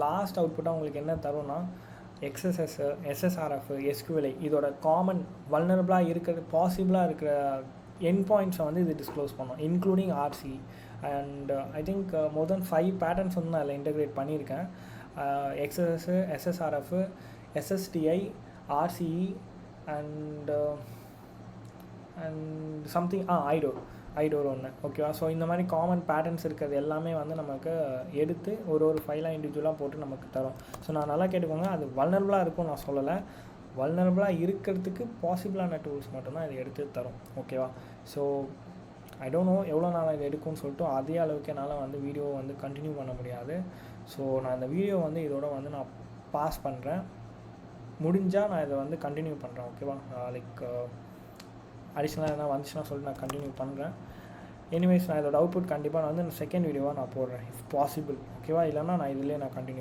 Last அவுட்புட்டாக உங்களுக்கு என்ன தரும்னா XSS, SSRF, SQLI இதோட காமன் வல்னரபிளாக இருக்கிறது பாசிபிளாக இருக்கிற என் பாயிண்ட்ஸை வந்து இது டிஸ்க்ளோஸ் பண்ணும், including RC. And I think more then 5 patterns வந்து நான் அதில் இன்டெகிரேட் பண்ணியிருக்கேன். XSS, SSRF, SSTI, RCE and something IDOR ஒன்று. ஓகேவா? ஸோ இந்த மாதிரி காமன் பேட்டர்ன்ஸ் இருக்கிறது எல்லாமே வந்து நமக்கு எடுத்து ஒரு ஃபைலாக இண்டிவிஜுவலாக போட்டு நமக்கு தரும். ஸோ நான் நல்லா கேட்டுக்கோங்க, அது வல்னரபிளாக இருக்கும் நான் சொல்லலை, வல்னரபிளாக இருக்கிறதுக்கு பாசிபிளான டூல்ஸ் மட்டும்தான் இது எடுத்து தரும். ஓகேவா? ஸோ ஐ டோன்ட் நோ எவ்வளோ நாள் இது எடுக்கும்னு சொல்லிட்டு அதே அளவுக்கு என்னால் வந்து வீடியோ வந்து கண்டினியூ பண்ண முடியாது. ஸோ நான் இந்த வீடியோ வந்து இதோட வந்து நான் பாஸ் பண்ணுறேன். முடிஞ்சால் நான் இதை வந்து கண்டினியூ பண்ணுறேன். ஓகேவா? லைக் அடிஷ்னலாக எதனா வந்துச்சுன்னா சொல்லிட்டு நான் கண்டினியூ பண்ணுறேன். எனிவேஸ் நான் இதோட அவுட்புட் கண்டிப்பாக நான் வந்து செகண்ட் வீடியோவாக நான் போடுறேன் இஃப் பாசிபிள். ஓகேவா? இல்லைனா நான் இதிலே நான் கண்டினியூ